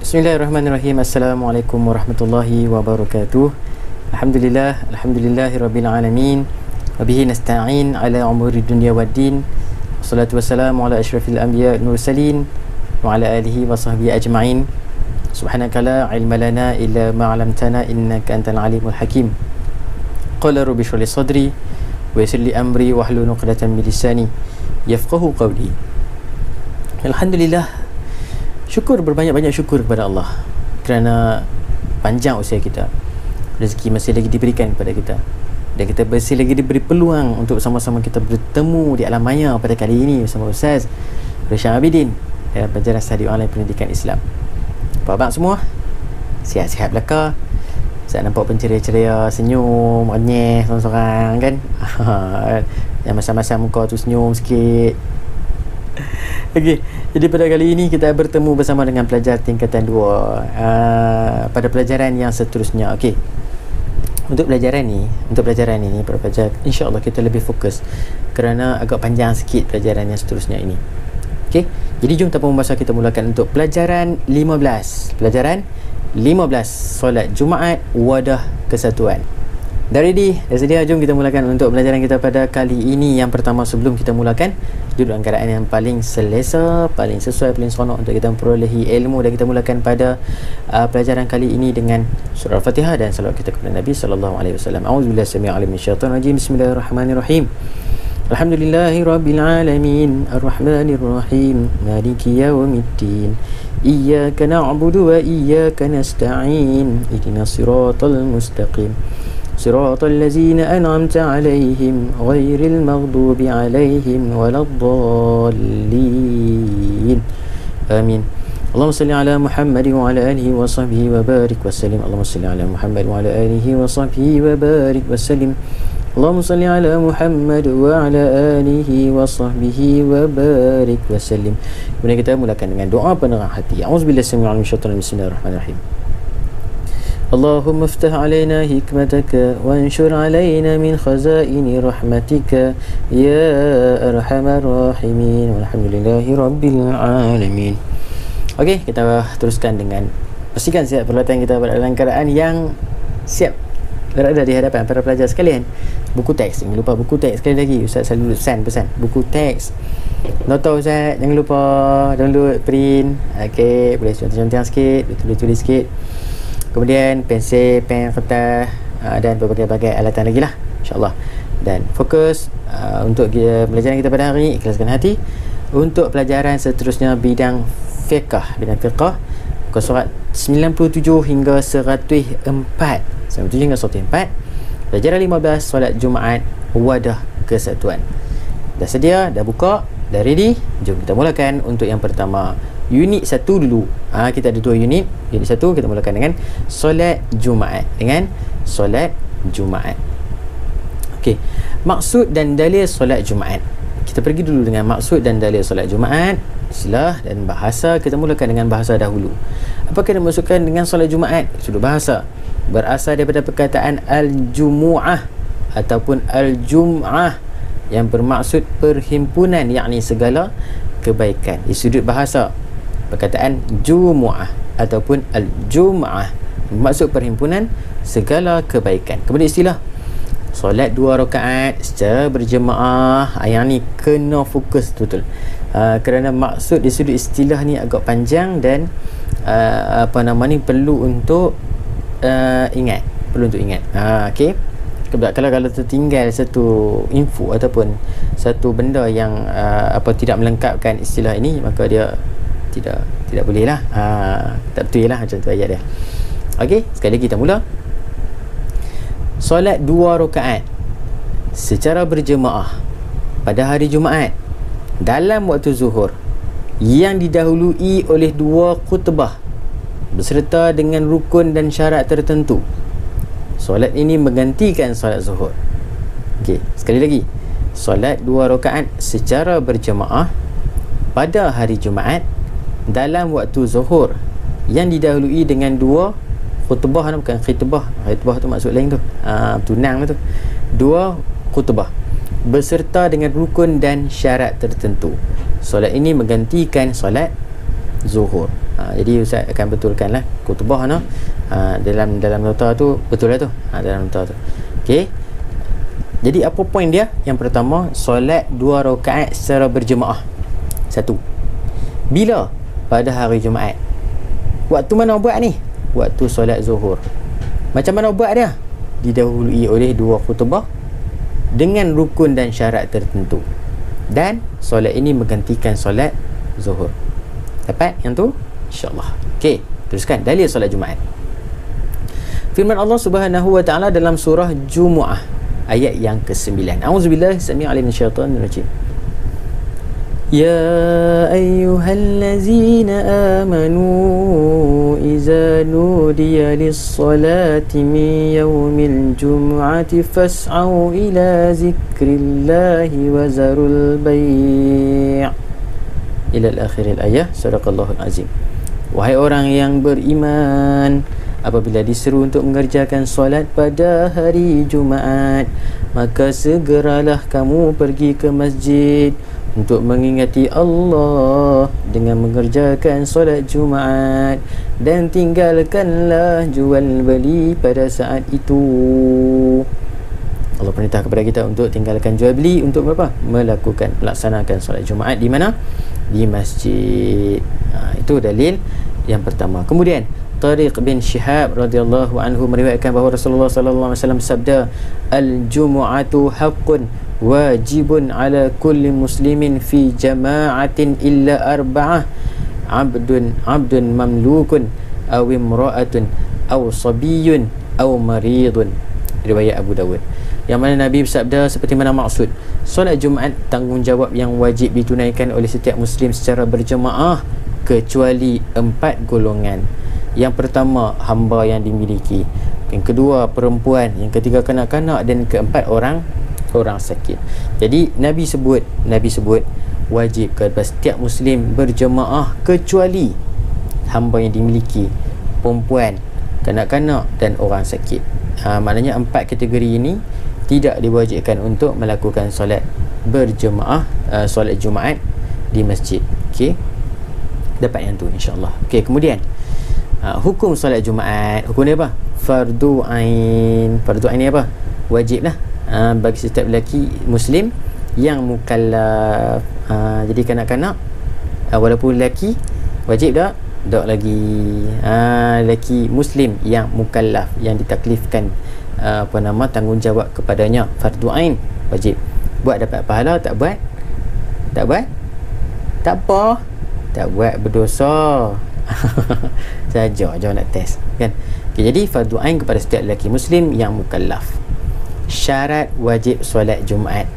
Bismillahirrahmanirrahim. Assalamualaikum warahmatullahi wabarakatuh. Alhamdulillahirabbil alamin. Wa bihi nasta'in ala umuri dunya waddin. Wassalatu wassalamu ala asyrafil anbiya wal mursalin wa ala alihi wa sahbihi ajma'in. Subhanaka la ilma lana illa ma 'allamtana innaka antal alimul hakim. Qala rabbi shrah li sadri wa yassir li amri wahlul 'uqdatam min lisani yafqahu qawli. Alhamdulillah, syukur, berbanyak-banyak syukur kepada Allah kerana panjang usia kita, rezeki masih lagi diberikan kepada kita, dan kita masih lagi diberi peluang untuk sama-sama kita bertemu di alam maya pada kali ini bersama Ustaz Rishad Abidin dalam pelajaran studi online pendidikan Islam. Apa abang semua? Sihat-sihat belaka? Saya nampak penceria-ceria, senyum, renyeh seorang-seorang kan? Yang masa-masa muka tu senyum sikit. Okey, jadi pada kali ini kita bertemu bersama dengan pelajar tingkatan 2 pada pelajaran yang seterusnya. Okey, untuk pelajaran ni para pelajar, insya-Allah kita lebih fokus kerana agak panjang sikit pelajaran yang seterusnya ini. Okey, jadi jom tanpa membahas kita mulakan untuk pelajaran 15. Pelajaran 15, solat Jumaat wadah kesatuan. Dah ready? Dah sedia? Jom kita mulakan untuk pelajaran kita pada kali ini. Yang pertama, sebelum kita mulakan, duduk dalam keadaan yang paling selesa, paling sesuai, paling seronok untuk kita memperolehi ilmu. Dan kita mulakan pada pelajaran kali ini dengan surah Al-Fatihah dan salawat kita kepada Nabi sallallahu alaihi wasallam. A'udzubillahi samii'il 'alim minasyaitonir rajim. Bismillahirrahmanirrahim. Alhamdulillahirabbil alamin, arrahmanir rahim, maliki yaumiddin. Iyyaka na'budu wa iyyaka nasta'in. Ihdinas siratal mustaqim. صراط الذين أنعمت عليهم غير المغضوب عليهم ولا الضالين آمين. اللهم صل على محمد وعلى آله وصحبه وبارك وسلم. اللهم صل على محمد وعلى آله وصحبه وبارك وسلم. اللهم صل على محمد وعلى آله وصحبه وبارك وسلم. Kemudian kita mulakan dengan doa penerang hati. A'udzubillahi minasyaitonir rajim. Bismillahirrahmanirrahim. اللهم افتح علينا حكمتك وانشر علينا من خزائن رحمتك يا أرحم الراحمين والحمد لله رب العالمين. Okey, kita teruskan dengan pastikan siap peralatan kita dalam keadaan yang siap berada di hadapan para pelajar sekalian. Buku teks, jangan lupa buku teks. Sekali lagi Ustaz selalu pesan buku teks. Nota Ustaz, jangan lupa download, print. Okey, boleh contoh-contoh sikit, tulis-tulis sikit. Kemudian pensel, pen, kertas dan berbagai-bagai alatan lagi lah, insyaAllah. Dan fokus untuk pelajaran kita pada hari ini, ikhlaskan hati. Untuk pelajaran seterusnya bidang fiqh, muka surat 97 hingga 104. 97 hingga 104. Pelajaran 15, solat Jumaat wadah kesatuan. Dah sedia? Dah buka? Dah ready? Jom kita mulakan untuk yang pertama, unit 1 dulu. Kita ada 2 unit. Unit 1 kita mulakan dengan solat Jumaat. Okey, maksud dan dalil solat Jumaat. Kita pergi dulu dengan maksud dan dalil solat Jumaat. Istilah dan bahasa, kita mulakan dengan bahasa dahulu. Apakah yang dimaksudkan dengan solat Jumaat? Sudut bahasa, berasal daripada perkataan al-jumu'ah ataupun al-jum'ah yang bermaksud perhimpunan, yakni segala kebaikan. Di sudut bahasa, perkataan jumu'ah ataupun al-jum'ah bermaksud perhimpunan segala kebaikan. Kemudian istilah solat 2 rakaat secara berjemaah, yang ni kena fokus betul, kerana maksud di sudut istilah ni agak panjang dan perlu untuk ingat. Okey, kalau tertinggal satu info ataupun satu benda yang tidak melengkapkan istilah ini, maka dia tidak boleh lah, tak betul lah, macam tu ayat dia. Okey, sekali lagi kita mula. Solat 2 rakaat secara berjemaah pada hari Jumaat dalam waktu zuhur yang didahului oleh 2 khutbah beserta dengan rukun dan syarat tertentu. Solat ini menggantikan solat zuhur. Okey, sekali lagi. Solat 2 rakaat secara berjemaah pada hari Jumaat dalam waktu zuhur yang didahului dengan 2 khutbah, bukan khitbah. Khitbah tu maksud lain tu. Tunang tu. 2 khutbah beserta dengan rukun dan syarat tertentu. Solat ini menggantikan solat zuhur. Jadi Ustaz akan betulkanlah khutbah dalam nota tu, betul lah tu, dalam nota tu. Okey. Jadi apa poin dia? Yang pertama, solat 2 rakaat secara berjemaah. Satu. Bila? Pada hari Jumaat. Waktu mana buat ni? Waktu solat zuhur. Macam mana buat dia? Didahului oleh 2 khutbah dengan rukun dan syarat tertentu. Dan solat ini menggantikan solat zuhur. Dapat yang tu? InsyaAllah. Okey, teruskan dalil solat Jumaat. Firman Allah Subhanahu wa taala dalam surah Jumu'ah ayat yang ke-9. A'udzubillahi samii'al minasyaitonir rajim. Ya ayyuhallazina amanu iza nudiya lis-salati min yaumil jum'ati fas'au ila zikrillahi wa zarul bai' ila al-akhiril ayah. Sadaqallahul azim. Wahai orang yang beriman, apabila diseru untuk mengerjakan solat pada hari Jumaat, maka segeralah kamu pergi ke masjid untuk mengingati Allah dengan mengerjakan solat Jumaat, dan tinggalkanlah jual beli pada saat itu. Allah perintah kepada kita untuk tinggalkan jual beli untuk apa? Melaksanakan solat Jumaat di mana? Di masjid. Itu dalil yang pertama. Kemudian Tariq bin Shihab radhiyallahu anhu meriwayatkan bahawa Rasulullah sallallahu alaihi wasallam sabda, al-jumu'atu haqqun wajibun ala kulli muslimin fi jama'atin illa arba'ah, abdun mamlukun aw imra'atun aw sabiyyun aw maridun. Riwayat Abu Dawud. Yang mana Nabi bersabda seperti mana maksud solat Jumaat tanggungjawab yang wajib ditunaikan oleh setiap muslim secara berjemaah kecuali 4 golongan. Yang pertama, hamba yang dimiliki. Yang kedua, perempuan. Yang ketiga, kanak-kanak. Dan keempat, orang sakit. Jadi Nabi sebut wajib kepada setiap muslim berjemaah kecuali hamba yang dimiliki, perempuan, kanak-kanak dan orang sakit. Maknanya 4 kategori ini tidak diwajibkan untuk melakukan solat berjemaah, solat Jumaat di masjid. Okey, dapat yang tu insya-Allah. Okey, kemudian hukum solat Jumaat. Hukum dia apa? Fardu ain. Fardu ain ni apa? Wajib lah bagi setiap lelaki muslim yang mukallaf. Jadi kanak-kanak walaupun lelaki wajib tak? Tak lagi. Lelaki muslim yang mukallaf, yang ditaklifkan tanggungjawab kepadanya, fardu ain, wajib. Buat dapat pahala, tak buat tak apa, tak buat berdosa. Saja nak test kan. Okay, jadi fardu ain kepada setiap lelaki muslim yang mukallaf. Syarat wajib solat Jumaat.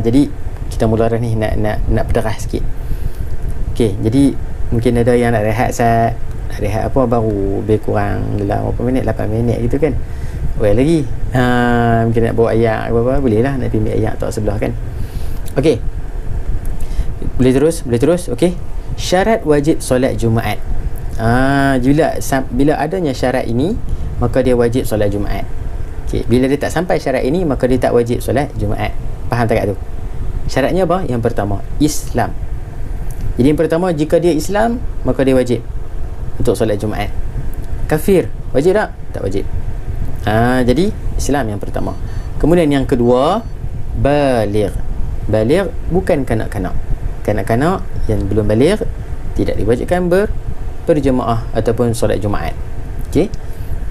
Jadi kita mula ni nak perderah sikit. Okey, jadi mungkin ada yang nak rehat apa baru lebih kurang dalam berapa minit, 8 minit gitu kan. Lagi mungkin nak bawa ayat apa boleh lah, nak ambil ayat tak sebelah kan. Okey, boleh terus. Okey, syarat wajib solat Jumaat. Bila adanya syarat ini, maka dia wajib solat Jumaat. Okey, bila dia tak sampai syarat ini, maka dia tak wajib solat Jumaat. Faham tak kat tu? Syaratnya apa? Yang pertama, Islam. Jadi yang pertama, jika dia Islam, maka dia wajib untuk solat Jumaat. Kafir, wajib tak? Tak wajib. Jadi Islam yang pertama. Kemudian yang kedua, baligh. Baligh bukan kanak-kanak. Kanak-kanak yang belum baligh tidak diwajibkan berjemaah ataupun solat Jumaat. Okey.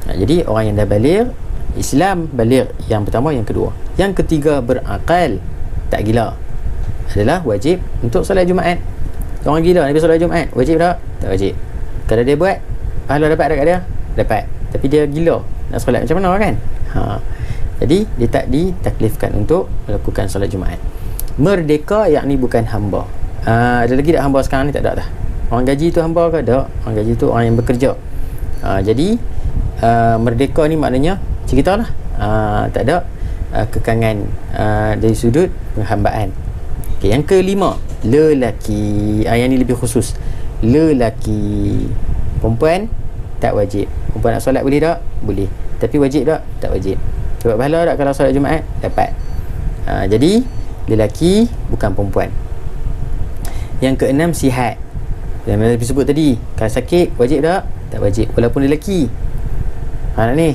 Jadi orang yang dah baligh, Islam, baligh yang pertama, yang kedua. Yang ketiga, berakal, tak gila, adalah wajib untuk solat Jumaat. Orang gila Nabi solat Jumaat, wajib tak? Tak wajib. Kalau dia buat, pahala dapat dekat dia? Dapat. Tapi dia gila, nak solat macam mana kan? Jadi dia tak ditaklifkan untuk melakukan solat Jumaat. Merdeka, yakni bukan hamba. Ada lagi tak hamba sekarang ni? Tak ada dah. Orang gaji tu hamba ke? Tak. Orang gaji tu orang yang bekerja. Jadi merdeka ni maknanya cerita lah, tak ada kekangan dari sudut penghambaan. Okay, yang kelima, lelaki. Yang ni lebih khusus. Lelaki. Perempuan tak wajib. Perempuan nak solat boleh tak? Boleh. Tapi wajib tak? Tak wajib. Dapat pahala tak kalau solat Jumaat? Dapat. Jadi lelaki bukan perempuan. Yang keenam, sihat. yang Nabi sebut tadi. Kalau sakit wajib tak wajib, walaupun dia lelaki. Ni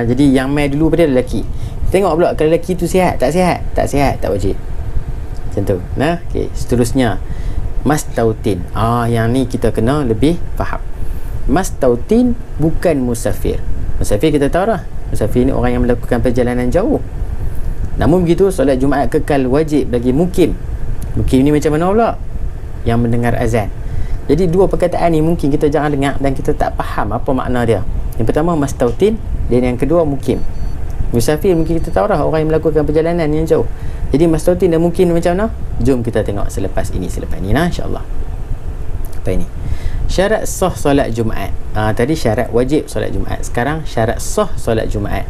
jadi yang mai dulu pada lelaki. Tengok pula kalau lelaki tu sihat tak sihat, tak wajib. Macam tu. Okey, seterusnya mastautin. Yang ni kita kena lebih faham. Mastautin bukan musafir. Musafir kita tahu dah, musafir ni orang yang melakukan perjalanan jauh. Namun begitu, solat Jumaat kekal wajib bagi mukim. Mukim ni macam mana pula? Yang mendengar azan. Jadi dua perkataan ni mungkin kita jarang dengar dan kita tak faham apa makna dia. Yang pertama mastautin, dan yang kedua mukim. Musafir mungkin kita tahu dah, orang yang melakukan perjalanan yang jauh. Jadi mastautin dan mukim macam mana? Jom kita tengok selepas ini insya-Allah. Apa ini? Syarat sah solat Jumaat. Tadi syarat wajib solat Jumaat. Sekarang syarat sah solat Jumaat.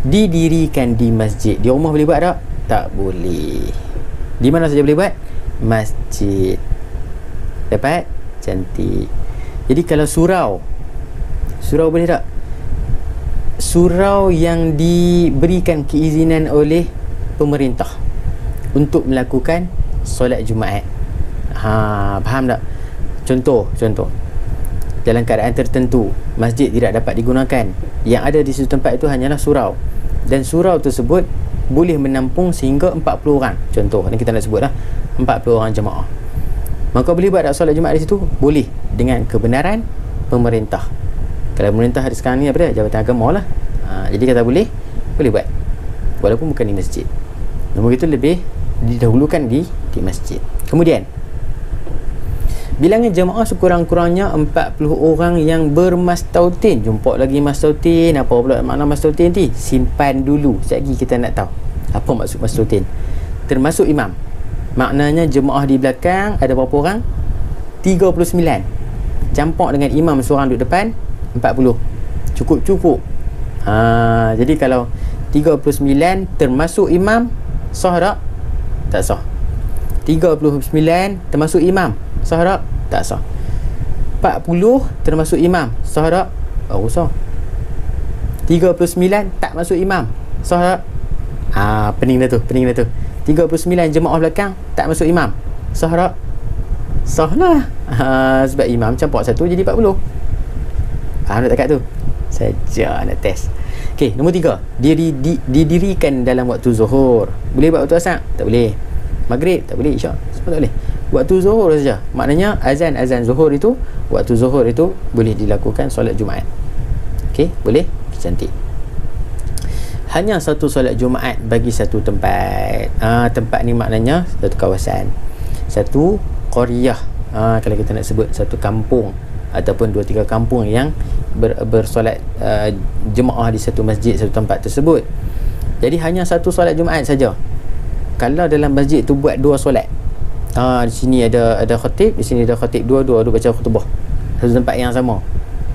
Didirikan di masjid. Di rumah boleh buat tak? Tak boleh. Di mana saja boleh buat? Masjid. Dapat? Cantik. Jadi kalau surau boleh tak? Surau yang diberikan keizinan oleh pemerintah untuk melakukan solat Jumaat. Faham tak? Contoh dalam keadaan tertentu masjid tidak dapat digunakan, yang ada di situ tempat itu hanyalah surau, dan surau tersebut boleh menampung sehingga 40 orang. Contoh ni kita nak sebut 40 orang jemaah. Maka boleh buat tak solat Jumaat di situ? Boleh, dengan kebenaran pemerintah. Kalau pemerintah hari sekarang ni apa dia? Jabatan Agama lah. Jadi kata boleh buat, walaupun bukan di masjid. Namun itu lebih didahulukan di masjid. Kemudian bilangan jemaah sekurang-kurangnya 40 orang yang bermastautin. Jumpa lagi mastautin. Apa pula makna mastautin ni? Simpan dulu, sekejap lagi kita nak tahu apa maksud mastautin. Termasuk imam. Maknanya jemaah di belakang ada berapa orang? 39. Campak dengan imam seorang duduk depan 40. Cukup. Jadi kalau 39 termasuk imam, sah tak? Tak sah. 39 termasuk imam, sah tak? Tak sah. 40 termasuk imam, sah tak? Baru sah. 39 tak masuk imam, sah tak? Pening dah tu. 39 jemaah belakang tak masuk imam, sah tak? Sah lah. Sebab imam campak satu jadi 40. Faham tak takat tu? Saja nak test. Okey, nombor 3. Dia didirikan dalam waktu zuhur. Boleh buat waktu asar? Tak boleh. Maghrib? Tak boleh. Isyak? Semua tak boleh. Waktu zuhur saja. Maknanya azan zuhur itu, waktu zuhur itu boleh dilakukan solat Jumaat. Okey, boleh? Cantik. Hanya satu solat Jumaat bagi satu tempat. Tempat ni maknanya satu kawasan, satu qaryah. Kalau kita nak sebut satu kampung ataupun 2-3 kampung yang bersolat jemaah di satu masjid, satu tempat tersebut. Jadi hanya satu solat Jumaat saja. Kalau dalam masjid tu buat 2 solat, di sini ada khatib, di sini ada khatib, dua baca khutbah satu tempat yang sama,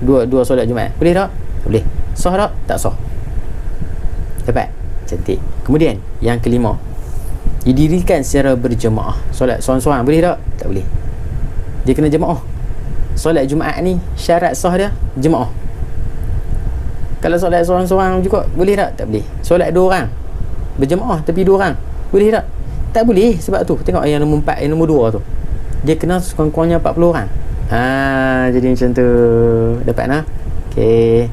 dua solat Jumaat, boleh tak? Boleh. Sah tak? Tak sah. Dapat? Cantik. Kemudian yang kelima, didirikan secara berjemaah. Solat seorang-seorang boleh tak? Tak boleh. Dia kena jemaah. Solat Jumaat ni syarat sah dia jemaah. Kalau solat seorang-seorang juga boleh tak? Tak boleh. Solat 2 orang berjemaah tapi 2 orang, boleh tak? Tak boleh. Sebab tu tengok yang nombor 4, yang nombor 2 tu, dia kena sekurang-kurangnya 40 orang. Jadi macam tu. Dapat nah? Okey.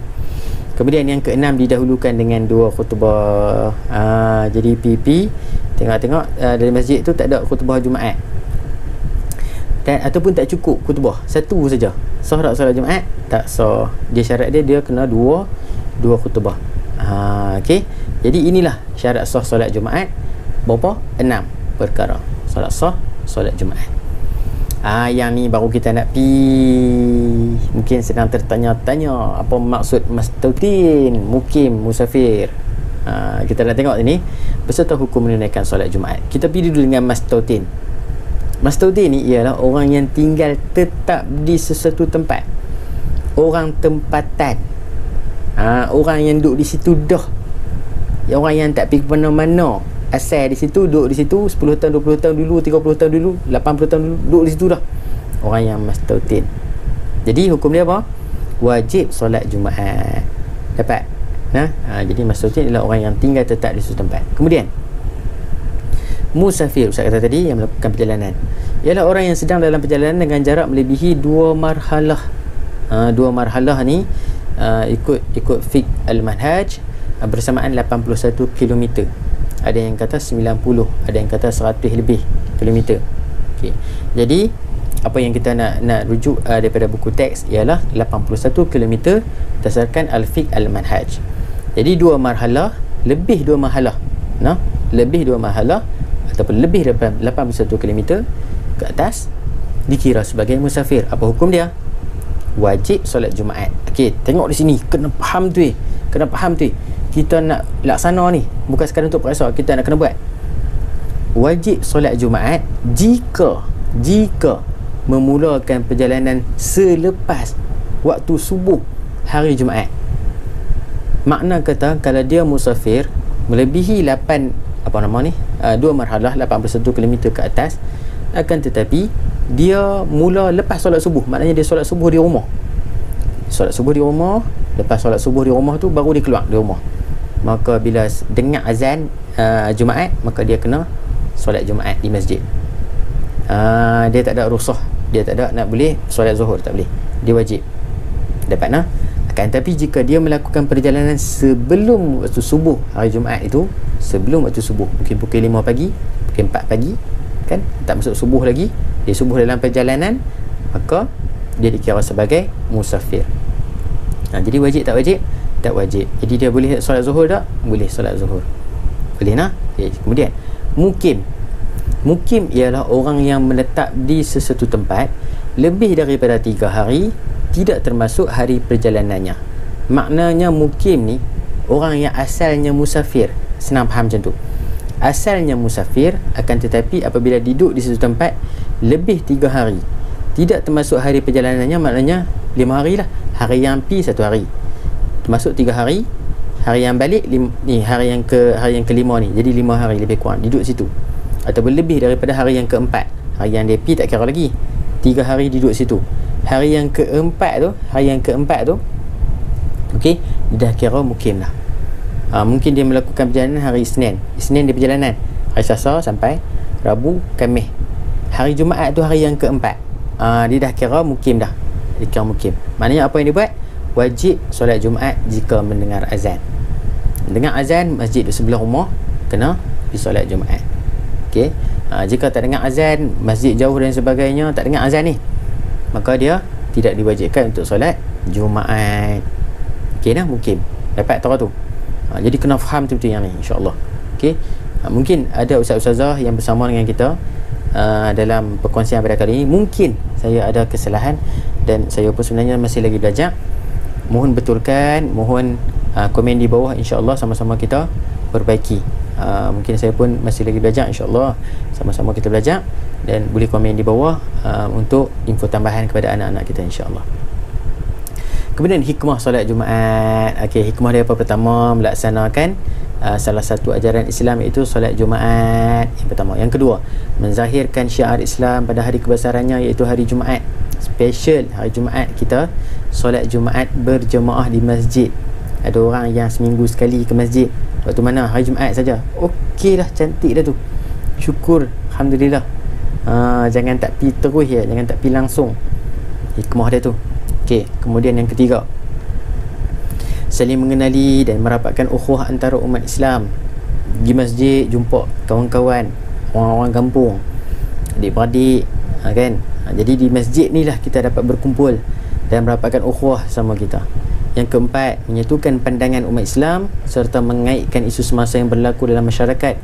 Kemudian yang ke-6, didahulukan dengan 2 khutbah. Jadi PP tengok-tengok dari masjid tu tak ada khutbah Jumaat, dan ataupun tak cukup khutbah satu saja, sah tak solat Jumaat? Tak sah. Dia syarat dia kena 2 khutbah. Okey. Jadi inilah syarat sah solat Jumaat. Berapa? 6 perkara solat sah solat Jumaat. Yang ni baru kita nak mungkin sedang tertanya-tanya apa maksud mastautin, mukim, musafir. Kita nak tengok ini beserta hukum menunaikan solat Jumaat. Kita pergi dulu dengan mastautin. Mastautin ni ialah orang yang tinggal tetap di sesuatu tempat, orang tempatan. Orang yang duduk di situ dah, orang yang tak pergi ke mana-mana, asal di situ, duduk di situ 10 tahun, 20 tahun dulu, 30 tahun dulu, 80 tahun dulu, duduk di situ dah. Orang yang mastautin. Jadi hukum dia apa? Wajib solat Jumaat. Dapat? Jadi mastautin adalah orang yang tinggal tetap di suatu tempat. Kemudian musafir, Ustaz kata tadi, yang melakukan perjalanan. ialah orang yang sedang dalam perjalanan dengan jarak melebihi 2 marhalah. 2 marhalah ni ikut fiqh al-manhaj bersamaan 81 km. Ada yang kata 90, ada yang kata 100 lebih kilometer. Okey. Jadi apa yang kita nak rujuk daripada buku teks ialah 81 km berdasarkan al-fiqh al-manhaj. Jadi 2 marhalah, lebih 2 marhalah. Lebih 2 marhalah ataupun lebih daripada 81 km ke atas dikira sebagai musafir. Apa hukum dia? Wajib solat Jumaat. Okey, tengok di sini, kena faham tu. Kita nak laksana ni, bukan sekadar untuk perasa, kita nak kena buat. Wajib solat Jumaat jika memulakan perjalanan selepas waktu subuh hari Jumaat. Makna kata kalau dia musafir melebihi 2 marhalah 81 km ke atas, akan tetapi dia mula lepas solat subuh, maknanya dia solat subuh di rumah. Lepas solat subuh di rumah tu baru dia keluar dari rumah. Maka bila dengar azan Jumaat, maka dia kena solat Jumaat di masjid. Dia tak ada rukhsah, dia tak ada nak boleh solat zuhur, tak boleh, dia wajib dapat nah. Akan tapi jika dia melakukan perjalanan sebelum waktu subuh hari Jumaat itu, sebelum waktu subuh, mungkin pukul 5 pagi, pukul 4 pagi, kan, tak masuk subuh lagi, dia subuh dalam perjalanan, maka dia dikira sebagai musafir. Jadi wajib tak wajib? Tak wajib. Jadi dia boleh solat zuhur tak? Boleh solat zuhur, boleh nah. Kemudian mukim ialah orang yang menetap di sesuatu tempat lebih daripada 3 hari, tidak termasuk hari perjalanannya. Maknanya mukim ni orang yang asalnya musafir. Senang faham macam tu. Asalnya musafir, akan tetapi apabila duduk di sesuatu tempat lebih 3 hari, tidak termasuk hari perjalanannya, maknanya 5 hari lah. Hari yang pi 1 hari, termasuk 3 hari. Hari yang balik hari yang kelima ni, jadi 5 hari lebih kurang duduk situ. Ataupun lebih daripada hari yang keempat, hari yang dia pi tak kira lagi, 3 hari duduk situ. Hari yang keempat tu okey, dia dah kira mukim lah. Mungkin dia melakukan perjalanan hari Isnin dia perjalanan, hari Selasa sampai Rabu, Khamis, hari Jumaat tu hari yang keempat, dia dah kira mukim dah. Dia kira mukim. Maknanya apa yang dia buat? Wajib solat Jumaat jika mendengar azan. Dengar azan, masjid di sebelah rumah, kena pergi solat Jumaat. Okey. Jika tak dengar azan, masjid jauh dan sebagainya, tak dengar azan ni, maka dia tidak diwajibkan untuk solat Jumaat. Okey dah, mukim. Dapat tahu tu. Jadi kena faham betul-betul yang ni, insya-Allah. Okey. Mungkin ada ustaz-ustazah yang bersama dengan kita dalam perkongsian pada kali ini. Mungkin saya ada kesalahan dan saya pun sebenarnya masih lagi belajar. Mohon betulkan, mohon komen di bawah, insya-Allah sama-sama kita perbaiki. Mungkin saya pun masih lagi belajar, insya-Allah sama-sama kita belajar, dan boleh komen di bawah untuk info tambahan kepada anak-anak kita, insya-Allah. Kemudian hikmah solat Jumaat. Okey, hikmah dia apa? Pertama, melaksanakan salah satu ajaran Islam, iaitu solat Jumaat yang pertama. Yang kedua, menzahirkan syiar Islam pada hari kebesarannya, iaitu hari Jumaat. Special hari Jumaat kita solat Jumaat berjemaah di masjid. Ada orang yang seminggu sekali ke masjid, waktu mana? Hari Jumaat saja. Okey lah, cantik dah tu. Syukur, alhamdulillah. Jangan tak pi terus ya, jangan tak pi langsung. Hikmah dia tu. Okey, kemudian yang ketiga, saling mengenali dan merapatkan ukhuwah antara umat Islam. Di masjid jumpa kawan-kawan, orang-orang kampung, adik-beradik, kan. Jadi di masjid ni lah kita dapat berkumpul dan merapatkan ukhuwah sama kita. Yang keempat, menyatukan pandangan umat Islam serta mengaitkan isu semasa yang berlaku dalam masyarakat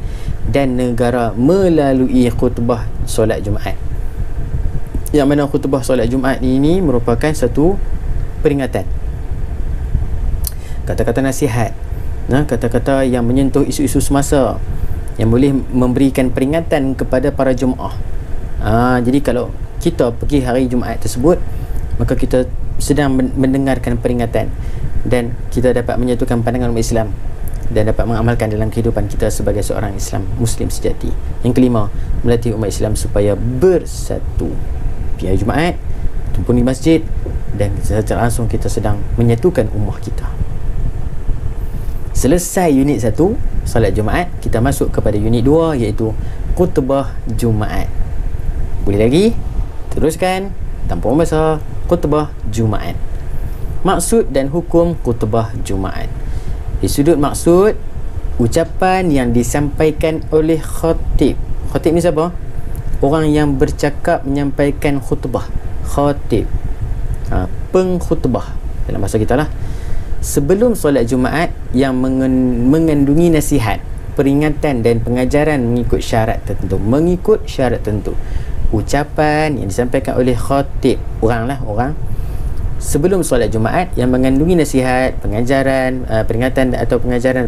dan negara melalui khutbah solat Jumaat. Yang mana khutbah solat Jumaat ini merupakan satu peringatan, kata-kata nasihat, kata-kata yang menyentuh isu-isu semasa, yang boleh memberikan peringatan kepada para jemaah. Jadi kalau kita pergi hari Jumaat tersebut, maka kita sedang mendengarkan peringatan dan kita dapat menyatukan pandangan umat Islam dan dapat mengamalkan dalam kehidupan kita sebagai seorang Islam Muslim sejati. Yang kelima, melatih umat Islam supaya bersatu. Pergi hari Jumaat, tumpul di masjid, dan secara langsung kita sedang menyatukan ummah kita. Selesai unit 1 salat Jumaat, kita masuk kepada unit 2, iaitu khutbah Jumaat. Boleh lagi? Teruskan. Tanpa membesar. Khutbah Jumaat. Maksud dan hukum khutbah Jumaat. Di sudut maksud, ucapan yang disampaikan oleh khatib. Khatib ni siapa? Orang yang bercakap menyampaikan khutbah. Khatib. Pengkhutbah dalam bahasa kita lah. Sebelum solat Jumaat yang mengandungi nasihat, peringatan dan pengajaran mengikut syarat tertentu. Mengikut syarat tertentu. Ucapan yang disampaikan oleh khatib, orang sebelum solat Jumaat yang mengandungi nasihat, pengajaran, peringatan atau pengajaran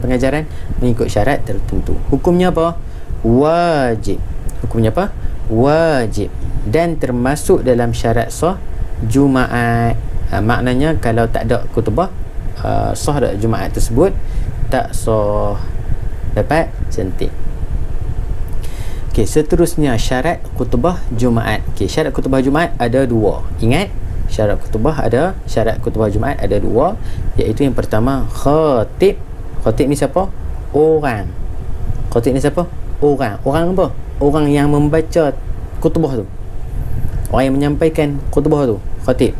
mengikut syarat tertentu. Hukumnya apa? Wajib. Hukumnya apa? Wajib. Dan termasuk dalam syarat sah Jumaat. Maknanya kalau tak ada khutbah, sah tak Jumaat tersebut? Tak sah. Dapat? Cantik. Okey, seterusnya syarat khutbah Jumaat. Okey, syarat khutbah Jumaat ada dua. Ingat, syarat khutbah Jumaat ada dua, iaitu yang pertama khatib. Khatib ni siapa? Orang. Khatib ni siapa? Orang. Orang apa? Orang yang membaca khutbah tu. Orang yang menyampaikan khutbah tu, khatib.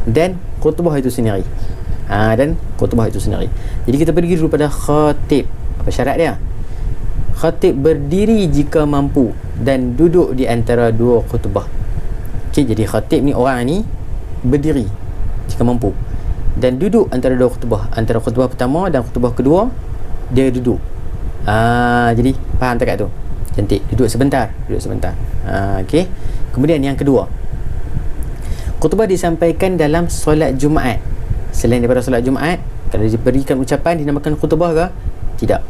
Dan khutbah itu sendiri. Jadi kita pergi dulu pada khatib. Apa syarat dia? Khatib berdiri jika mampu dan duduk di antara dua khutbah. Okey, jadi khatib ni, orang ni berdiri jika mampu dan duduk antara dua khutbah. Antara khutbah pertama dan khutbah kedua, dia duduk. Jadi faham tak kat tu? Cantik. Duduk sebentar. Okey. Kemudian yang kedua, khutbah disampaikan dalam solat Jumaat. Selain daripada solat Jumaat, kalau diberikan ucapan dinamakan khutbah ke? Tidak.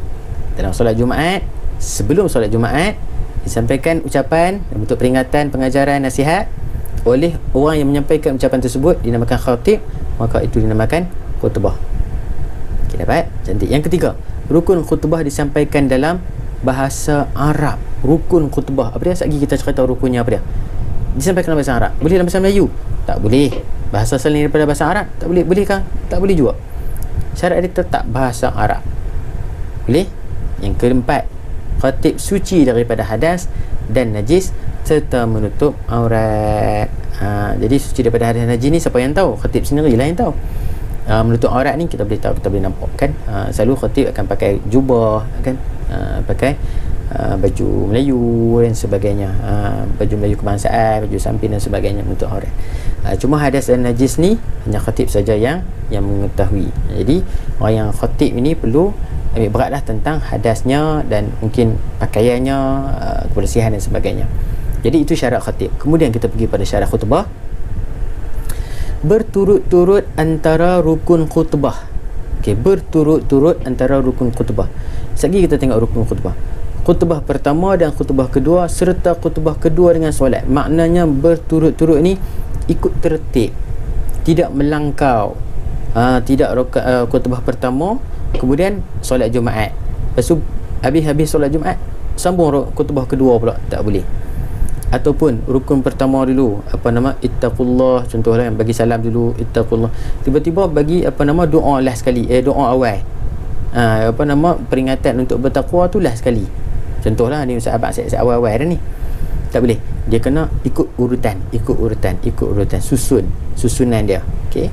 Dalam solat Jumaat, sebelum solat Jumaat, disampaikan ucapan bentuk peringatan, pengajaran, nasihat oleh orang yang menyampaikan ucapan tersebut, dinamakan khatib, maka itu dinamakan khutbah. Okey, dapat? Cantik. Yang ketiga, rukun khutbah disampaikan dalam bahasa Arab. Rukun khutbah, apa dia? Sekali kita cerita rukunnya apa dia. Disampaikan dalam bahasa Arab. Boleh dalam bahasa Melayu? Tak boleh. Bahasa selain daripada bahasa Arab? Tak boleh. Boleh kan? Tak boleh juga. Syarat dia tetap bahasa Arab. Boleh? Yang keempat, khatib suci daripada hadas dan najis serta menutup aurat. Jadi suci daripada hadas dan najis ni siapa yang tahu? Khatib sendirilah yang tahu. Menutup aurat ni kita boleh tahu, kita boleh nampak kan. Selalu khatib akan pakai jubah kan, pakai baju Melayu dan sebagainya, baju Melayu kebangsaan, baju samping dan sebagainya, menutup aurat. Cuma hadas dan najis ni hanya khatib saja yang mengetahui. Jadi orang yang khatib ini perlu ambil beratlah tentang hadasnya dan mungkin pakaiannya, kebersihan dan sebagainya. Jadi itu syarat khatib. Kemudian kita pergi pada syarat khutbah. Berturut-turut antara rukun khutbah. Okey, berturut-turut antara rukun khutbah. Sekali kita tengok rukun khutbah. Khutbah pertama dan khutbah kedua serta khutbah kedua dengan solat. Maknanya berturut-turut ni ikut tertib, tidak melangkau. Tidak khutbah pertama kemudian solat Jumaat, lepas tu habis solat Jumaat sambung khutbah kedua pula, tak boleh. Ataupun rukun pertama dulu, ittaqullah, contohlah yang bagi salam dulu, ittaqullah, tiba-tiba bagi doa last sekali, doa awal, peringatan untuk bertakwa tu last sekali. Contohlah ni sahabat saya awal-awal dah ni, tak boleh. Dia kena ikut urutan, susunan dia. Okey.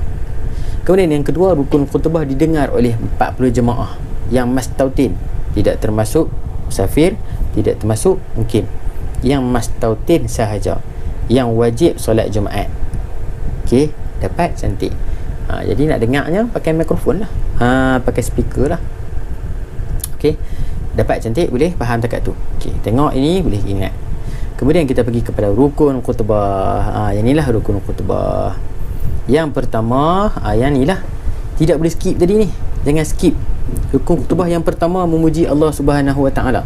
Kemudian yang kedua, rukun khutbah didengar oleh 40 jemaah yang mastautin, tidak termasuk musafir, tidak termasuk mungkin, yang mastautin sahaja, yang wajib solat Jumaat. Okey, dapat? Cantik. Jadi nak dengarnya pakai mikrofon lah, pakai speaker lah. Okey, dapat? Cantik. Boleh faham tak kat tu? Okey, tengok ini boleh ingat. Kemudian kita pergi kepada rukun khutbah. Yang inilah rukun khutbah. Yang pertama, yang ni lah, tidak boleh skip tadi ni. Jangan skip. Rukun khutbah yang pertama, memuji Allah Subhanahu Wa Taala.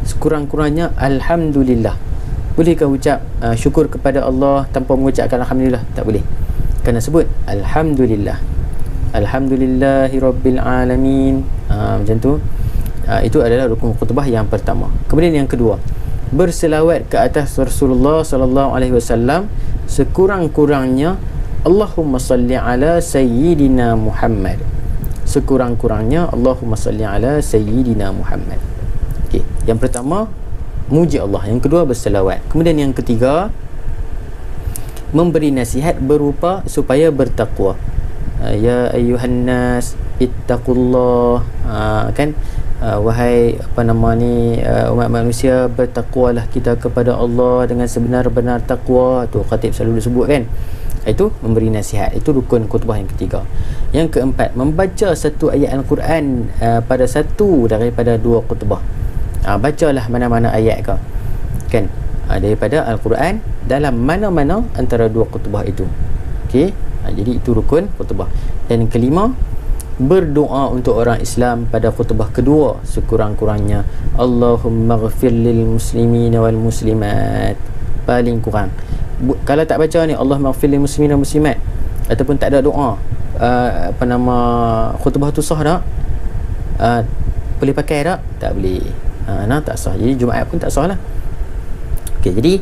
Sekurang-kurangnya alhamdulillah. Bolehkah ucap syukur kepada Allah tanpa mengucapkan alhamdulillah? Tak boleh. Kena sebut alhamdulillah. Alhamdulillahirabbil alamin. Macam tu. Itu adalah rukun khutbah yang pertama. Kemudian yang kedua, berselawat ke atas Rasulullah sallallahu alaihi wasallam sekurang-kurangnya Allahumma salli ala sayyidina Muhammad. Sekurang-kurangnya Allahumma salli ala sayyidina Muhammad. Okey, yang pertama muji Allah. Yang kedua, berselawat. Kemudian yang ketiga, memberi nasihat berupa supaya bertakwa. Ya ayyuhan nas ittaqullah, kan, wahai umat manusia, bertakwalah kita kepada Allah dengan sebenar-benar takwa. Tu khatib selalu disebut kan. Itu memberi nasihat. Itu rukun khutbah yang ketiga. Yang keempat, membaca satu ayat Al-Quran pada satu daripada dua khutbah. Bacalah mana-mana ayat kau, kan, daripada Al-Quran dalam mana-mana antara dua khutbah itu. Okey, jadi itu rukun khutbah. Dan yang kelima, berdoa untuk orang Islam pada khutbah kedua sekurang-kurangnya. Allahumma ghafir lil muslimina wal muslimat. Paling kurang. Kalau tak baca ni Allahumma ghafir lil muslimina wal muslimat, ataupun tak ada doa, khutbah tu sah tak? Boleh pakai tak? Tak boleh. Tak sah. Jadi Jumaat pun tak sah lah. Okey, jadi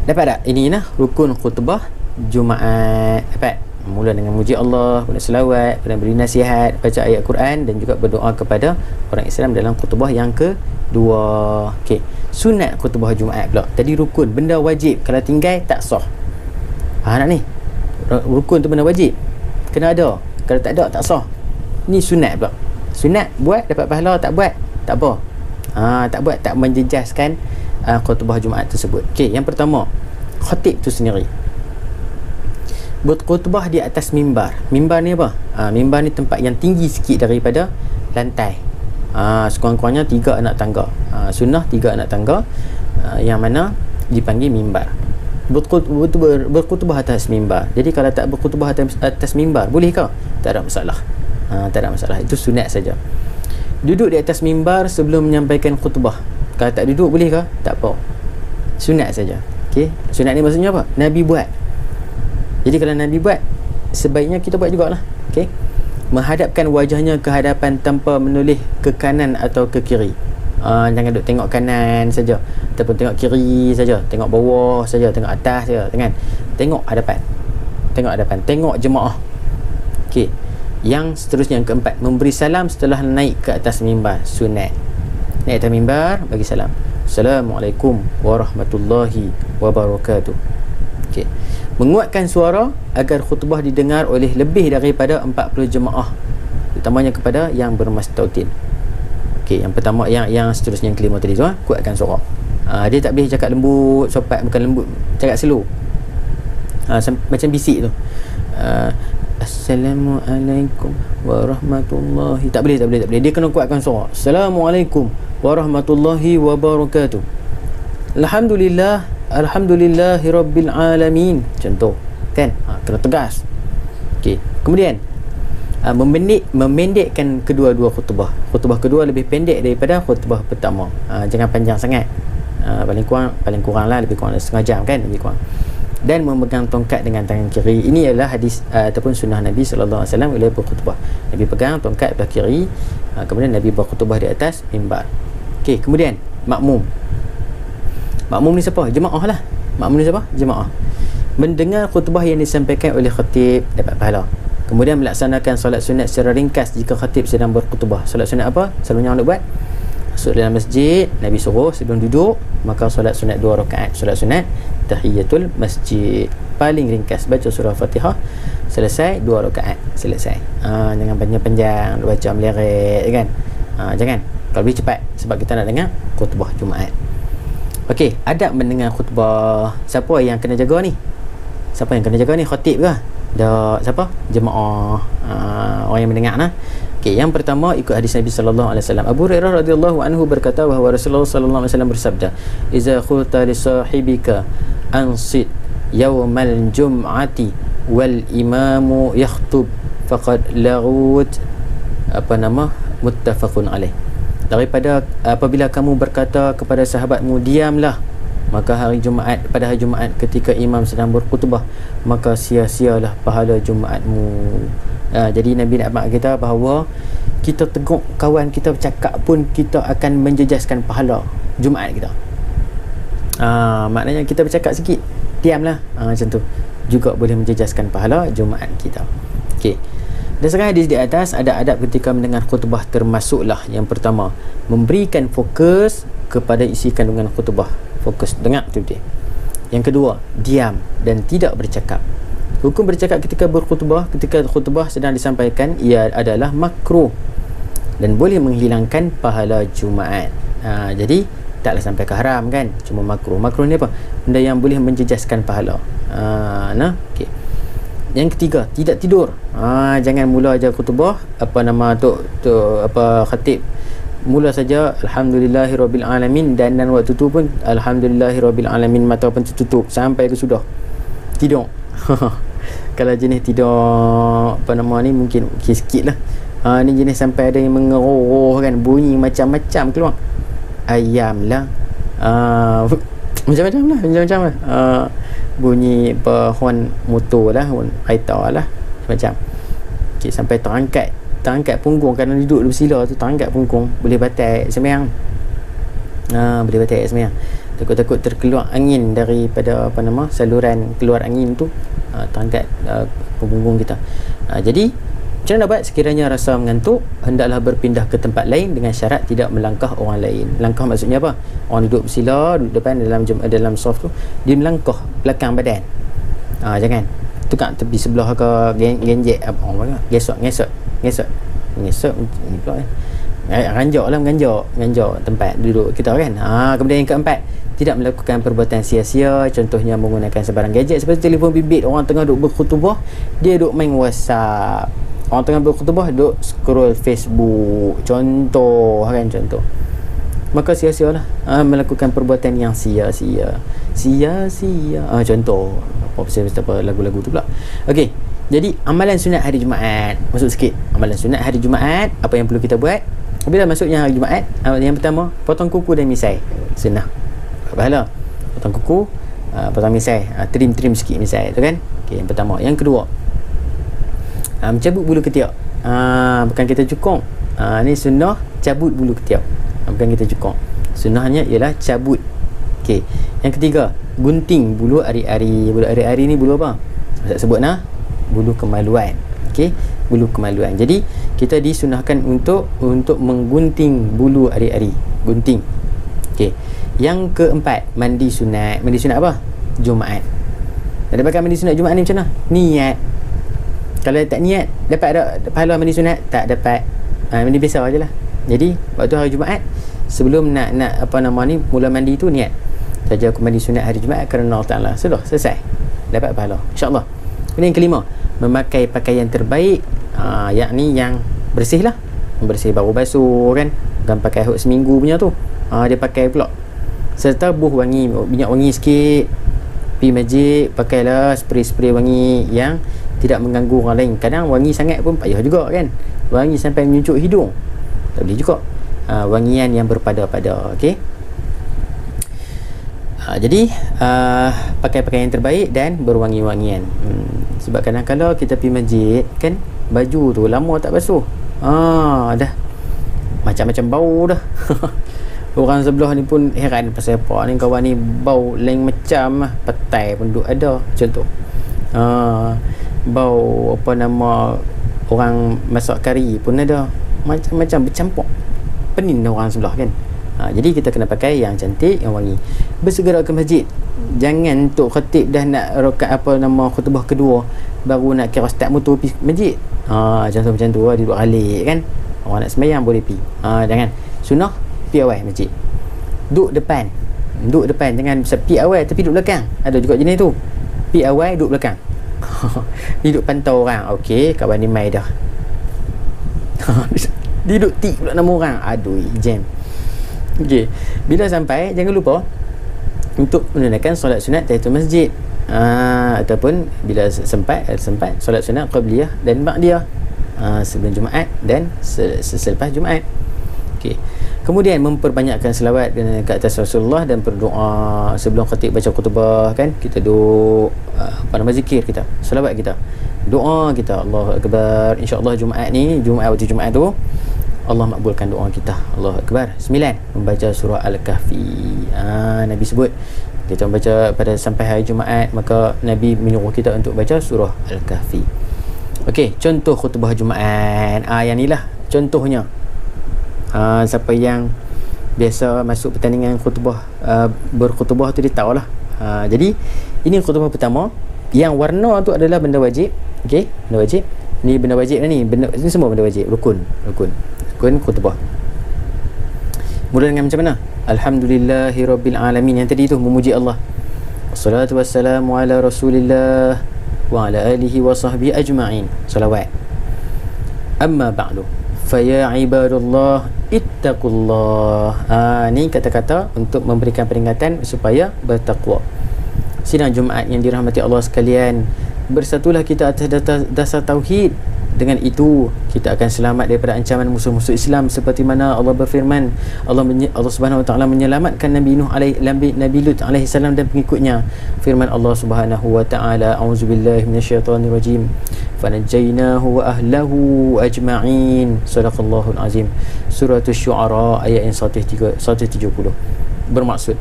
dapat tak? Ini lah rukun khutbah Jumaat. Dapat? Mula dengan muji Allah, kemudian selawat, kemudian beri nasihat, baca ayat Quran, dan juga berdoa kepada orang Islam dalam khutbah yang kedua. Okey, sunat khutbah Jumaat pula. Tadi rukun, benda wajib, kalau tinggal tak sah. Nak ni? Rukun tu benda wajib, kena ada. Kalau tak ada, tak sah. Ni sunat pula. Sunat, buat dapat pahala, tak buat tak apa. Tak buat tak menjejaskan khutbah Jumaat tersebut. Okey, yang pertama, khatib tu sendiri berkhutbah di atas mimbar. Mimbar ni apa? Mimbar ni tempat yang tinggi sikit daripada lantai. Sekurang-kurangnya 3 anak tangga. Sunnah 3 anak tangga, yang mana dipanggil mimbar. Berkhutbah atas mimbar. Jadi kalau tak berkhutbah atas mimbar, boleh ke? Tak ada masalah. Tak ada masalah. Itu sunat saja. Duduk di atas mimbar sebelum menyampaikan khutbah. Kalau tak duduk, boleh ke? Tak apa. Sunat saja. Okey. Sunat ni maksudnya apa? Nabi buat. Jadi kalau Nabi buat, sebaiknya kita buat jugalah. Okey. Menghadapkan wajahnya ke hadapan tanpa menoleh ke kanan atau ke kiri. Jangan duduk tengok kanan saja, ataupun tengok kiri saja, tengok bawah saja, tengok atas saja. Tengok hadapan. Tengok hadapan, tengok jemaah. Okey. Yang seterusnya, yang keempat, memberi salam setelah naik ke atas mimbar. Sunat. Naik atas mimbar, bagi salam. Assalamualaikum warahmatullahi wabarakatuh. Okey. Menguatkan suara agar khutbah didengar oleh lebih daripada 40 jemaah, terutamanya kepada yang bermastautin. Okey, yang pertama, yang seterusnya, yang kelima tadi tu, kuatkan suara. Dia tak boleh cakap lembut, sopat, bukan lembut, cakap slow. Macam bisik tu. Assalamualaikum warahmatullahi. Tak boleh. Dia kena kuatkan suara. Assalamualaikum warahmatullahi wabarakatuh. Alhamdulillahi rabbil alamin. Contoh, kan? Kena tegas. Okey. Kemudian memendekkan kedua-dua khutbah. Khutbah kedua lebih pendek daripada khutbah pertama. Jangan panjang sangat. Paling kurang lah, lebih kurang setengah jam, kan? Lebih kurang. Dan memegang tongkat dengan tangan kiri. Ini adalah hadis ataupun sunnah Nabi sallallahu alaihi wasallam bila berkhutbah. Nabi pegang tongkat belah kiri, kemudian Nabi berkhutbah di atas mimbar. Okey, kemudian makmum. Makmum ni siapa? Jemaah lah. Makmum ni siapa? Jemaah. Mendengar khutbah yang disampaikan oleh khatib, dapat pahala. Kemudian melaksanakan solat sunat secara ringkas jika khatib sedang berkhutbah. Solat sunat apa? Selalunya orang nak buat masuk dalam masjid, Nabi suruh sebelum duduk, maka solat sunat 2 rakaat. Solat sunat tahiyatul masjid, paling ringkas, baca surah Fatihah, selesai 2 rakaat, selesai. Jangan panjang-panjang baca meleret, kan? Jangan. Kalau lebih cepat, sebab kita nak dengar khutbah Jumaat. Okey, adab mendengar khutbah. Siapa yang kena jaga ni? Siapa yang kena jaga ni? Khatib ke? Tak, siapa? Jemaah. Orang yang mendengar nah. Okey, yang pertama ikut hadis Nabi sallallahu alaihi wasallam. Abu Hurairah radhiyallahu anhu berkata bahawa Rasulullah sallallahu alaihi wasallam bersabda, "Iza qulta li sahibika ansit yaumal jum'ati wal imamu yakhtub faqad laghut." Muttafaqun alaih. Daripada apabila kamu berkata kepada sahabatmu, diamlah, maka pada hari Jumaat ketika imam sedang berkhutbah, maka sia-sialah pahala Jumaatmu. Jadi Nabi nak maksud kita bahawa kita tegur kawan kita bercakap pun kita akan menjejaskan pahala Jumaat kita. Maknanya kita bercakap sikit, diamlah, macam tu, juga boleh menjejaskan pahala Jumaat kita. Okey. Berdasarkan hadis di atas, ada adab ketika mendengar khutbah, termasuklah yang pertama, memberikan fokus kepada isi kandungan khutbah. Fokus, dengar betul-betul. Yang kedua, diam dan tidak bercakap. Hukum bercakap ketika berkhutbah, ketika khutbah sedang disampaikan, ia adalah makruh dan boleh menghilangkan pahala Jumaat. Jadi taklah sampai ke haram kan, cuma makruh. Makruh ni apa? Benda yang boleh menjejaskan pahala. Okey. Yang ketiga, tidak tidur. Jangan mula aja khutbah khatib mula saja alhamdulillahirabbil alamin, dan waktu tu pun alhamdulillahirabbil alamin, mata pun tertutup sampai ke sudah tidur. Kalau jenis tidur mungkin sikit lah. Ni jenis sampai ada yang mengeroh kan, bunyi macam-macam keluar, ayam lah, macam-macam lah, bunyi horn motor lah, horn kereta lah, macam okay, sampai terangkat punggung. Kerana duduk di bersila tu terangkat punggung, boleh batal sembahyang. Boleh batal sembahyang. Takut-takut terkeluar angin daripada saluran keluar angin tu, terangkat punggung kita. Jadi macam mana nak buat? Sekiranya rasa mengantuk, hendaklah berpindah ke tempat lain dengan syarat tidak melangkah orang lain. Langkah maksudnya apa? Orang duduk bersila, duduk depan dalam soft tu, dia melangkah belakang badan. Jangan tukar tepi sebelah ke genjek gesok ni pula menganjak tempat duduk kita kan. Kemudian yang keempat, tidak melakukan perbuatan sia-sia, contohnya menggunakan sebarang gadget seperti telefon bimbit. Orang tengah duduk berkhutbah, dia duduk main WhatsApp. Orang tengah berkhutbah, duduk scroll Facebook, contoh. Maka sia-sialah melakukan perbuatan yang sia-sia. Contoh apa lagu-lagu tu pula. Okey, jadi amalan sunat hari Jumaat, masuk sikit. Amalan sunat hari Jumaat, apa yang perlu kita buat bila masuknya hari Jumaat? Yang pertama, potong kuku dan misai. Sunnah, pahala. Potong kuku, potong misai, trim sikit misai tu kan. Okey, yang pertama. Yang kedua, mencabut bulu ketiak. Bukan kita cukong. Ni sunnah cabut bulu ketiak, bukan kita cukong. Sunnahnya ialah cabut. Okey. Yang ketiga, gunting bulu ari-ari. Bulu ari-ari ni bulu apa? Saya sebut bulu kemaluan. Okey, bulu kemaluan. Jadi kita disunahkan untuk menggunting bulu ari-ari, gunting. Okey. Yang keempat, mandi sunat. Mandi sunat apa? Jumaat. Nak dapatkan mandi sunat Jumaat ni macam mana? Niat. Kalau tak niat, dapat tak pahala mandi sunat? Tak dapat. Mandi biasa je lah. Jadi waktu hari Jumaat, sebelum nak mula mandi tu, niat saja aku mandi sunat hari Jumaat kerana Allah Ta'ala. Sudah, selesai, dapat pahala insyaAllah. Kemudian yang kelima, memakai pakaian terbaik, yakni yang bersih lah, bersih, baru basuh kan, dan pakai hot seminggu punya tu, dia pakai pula. Serta buh wangi, minyak wangi sikit. Pergi masjid, pakailah spray wangi yang tidak mengganggu orang lain. Kadang wangi sangat pun payah juga kan, wangi sampai menyucuk hidung, tak boleh juga. Wangian yang berpada-pada. Okey. Jadi pakai pakaian terbaik dan berwangi-wangian. Sebab kadang-kadang kita pergi masjid kan, baju tu lama tak basuh, dah macam-macam bau dah. Orang sebelah ni pun heran pasal apa ni, kawan ni bau lain macam lah. Petai pun duk ada contoh. Bau orang masak kari pun ada, macam-macam bercampur, pening orang sebelah kan. Jadi kita kena pakai yang cantik, yang wangi. Bersegera ke masjid. Jangan untuk khatib dah nak rakaat khutbah kedua baru nak kira start motor pergi masjid. Contoh macam tu, dia duduk alik kan. Orang nak sembahyang boleh pergi. Jangan. Sunnah pergi awal masjid, duduk depan, jangan pergi awal tapi duduk belakang. Ada juga jenis tu, pergi awal duduk belakang. Dia duduk pantau orang. Okey, kawan ni mai dah. Dia duduk tik pula nama orang. Aduh, jam. Okey, bila sampai jangan lupa untuk menunaikan solat sunat tahiyatul masjid, ataupun bila sempat solat sunat qabliyah dan ba'diyah, sebelum Jumaat dan selepas Jumaat. Okey. Kemudian memperbanyakkan selawat ke atas Rasulullah dan berdoa sebelum khatib baca khutbah kan. Kita duk zikir kita, selawat kita, doa kita, Allahu Akbar. InsyaAllah Jumaat waktu Jumaat tu Allah makbulkan doa kita. Allahu Akbar. 9, membaca surah Al-Kahfi. Nabi sebut kita membaca pada sampai hari Jumaat, maka Nabi menyuruh kita untuk baca surah Al-Kahfi. Okey, contoh khutbah Jumaat. Yang ni lah contohnya. Siapa yang biasa masuk pertandingan khutbah, berkhutbah tu dia tahulah. Jadi ini khutbah pertama. Yang warna tu adalah benda wajib. Okey, benda wajib. Ni benda wajib ni. Ini semua benda wajib. Rukun khutbah. Mula dengan macam mana? Alhamdulillahirabbil alamin. Yang tadi tu memuji Allah. Wassalatu wassalamu ala Rasulillah wa ala alihi wa sahbihi ajma'in. Salawat. Amma ba'du. Faya ibadallah ittaqullah. Ni kata-kata untuk memberikan peringatan supaya bertakwa. Sidang Jumaat yang dirahmati Allah sekalian, bersatulah kita atas dasar tauhid. Dengan itu kita akan selamat daripada ancaman musuh-musuh Islam, seperti mana Allah berfirman, Allah Subhanahu wa taala menyelamatkan Nabi Lut alaihi salam dan pengikutnya. Firman Allah Subhanahu wa taala, auzubillahi minasyaitonir rajim, fanajjaynahu wa ahlahu ajma'in. Sadaqallahul azim. Surah Asy-Syu'ara ayat yang 170. Bermaksud,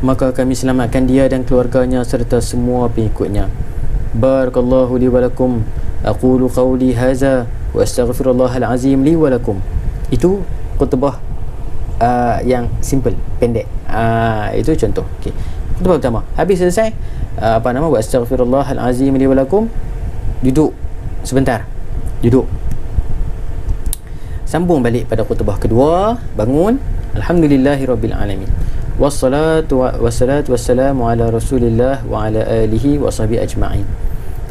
maka kami selamatkan dia dan keluarganya serta semua pengikutnya. Barakallahu li wa lakum. Aqulu qawli hadza wa astaghfirullahal azim li wa lakum. Itu khutbah yang simple, pendek. Itu contoh. Okey. Khutbah pertama. Habis selesai, wa astaghfirullahal azim li wa lakum. Duduk sebentar. Duduk. Sambung balik pada khutbah kedua, bangun. Alhamdulillahirabbil alamin. Wassalatu wassalamu ala Rasulillah wa ala alihi wa sahbihi ajma'in.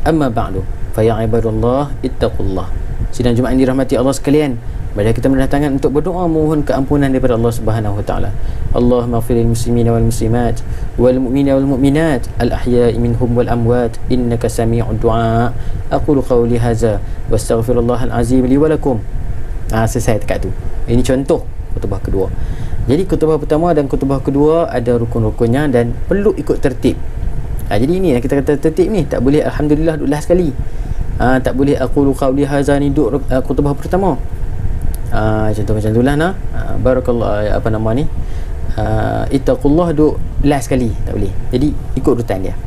Amma ba'du. Faya ibadallah ittaqullah. Sidang Jumaat dirahmati Allah sekalian, mari kita mendatangkan untuk berdoa mohon keampunan daripada Allah Subhanahu wa taala. Allahumma ighfir lil muslimina wal muslimat wal mu'minina wal mu'minat al ahya'i minhum wal amwat innaka sami'ud du'a. Aqulu qawli hadza wastaghfirullahal azim li wa lakum. Selesai dekat tu. Ini contoh khutbah kedua. Jadi khutbah pertama dan khutbah kedua ada rukun-rukunnya dan perlu ikut tertib. Jadi ini yang kita kata tertib ni, tak boleh alhamdulillah duduk last sekali. Tak boleh aqulu qawli hadza ni duduk khutbah pertama. Contoh macam itulah nah. Barakallah ittaqullah duduk last sekali, tak boleh. Jadi ikut urutan dia.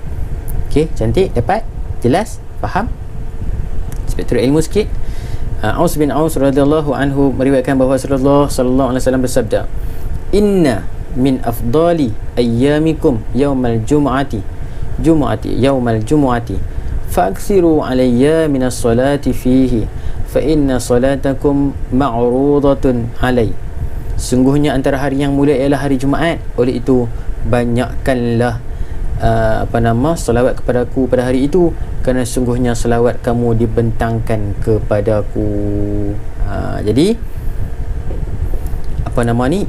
Okey, cantik, dapat, jelas, faham? Spektrum ilmu sikit. Aus bin Aus radhiyallahu anhu meriwayatkan bahawa Rasulullah sallallahu alaihi wasallam bersabda, "Inna min afdali ayyamikum yaumal yaumal jumu'ati fa'aksiru alayya minas salati fihi fa inna salatakum ma'rudatun alay." Sungguhnya antara hari yang mulia ialah hari Jumaat, oleh itu banyakkanlah selawat kepadaku pada hari itu, kerana sungguhnya selawat kamu dibentangkan kepadaku. Jadi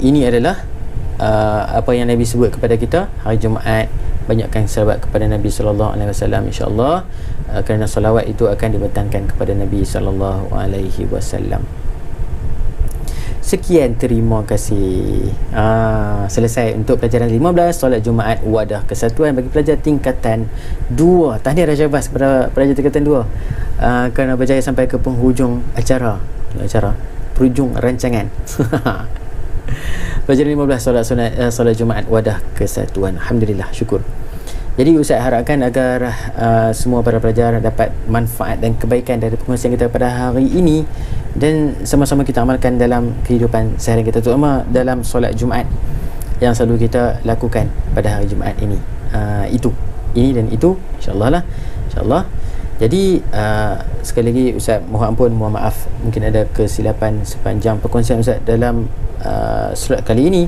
ini adalah apa yang Nabi sebut kepada kita hari Jumaat. Banyakkan selawat kepada Nabi sallallahu alaihi wasallam, insya-Allah, kerana selawat itu akan dibentangkan kepada Nabi sallallahu alaihi wasallam. Sekian, terima kasih. Selesai untuk pelajaran 15, solat Jumaat Wadah Kesatuan bagi pelajar tingkatan 2. Tahniah Raja Bas kepada pelajar tingkatan 2 kerana berjaya sampai ke penghujung penghujung rancangan. Pelajaran 15, solat Jumaat Wadah Kesatuan. Alhamdulillah, syukur. Jadi Ustaz harapkan agar semua para pelajar dapat manfaat dan kebaikan dari pengurusan kita pada hari ini, dan sama-sama kita amalkan dalam kehidupan seharian kita, terutama dalam solat Jumaat yang selalu kita lakukan pada hari Jumaat ini. Ini dan itu, insya-Allah lah, insya-Allah. Jadi sekali lagi Ustaz mohon ampun, mohon maaf mungkin ada kesilapan sepanjang perkongsian Ustaz dalam slot kali ini.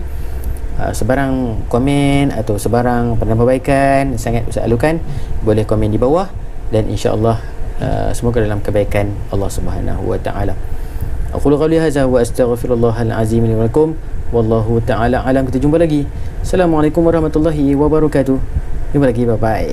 Sebarang komen atau sebarang penambahbaikan sangat Ustaz alukan, boleh komen di bawah, dan insya-Allah semoga dalam kebaikan Allah Subhanahu wa taala. Aqulu qawli hadza wa astaghfirullahal azim li wa lakum. Wallahu taala alam. Kita jumpa lagi. Assalamualaikum warahmatullahi wabarakatuh. Jumpa lagi, bye bye.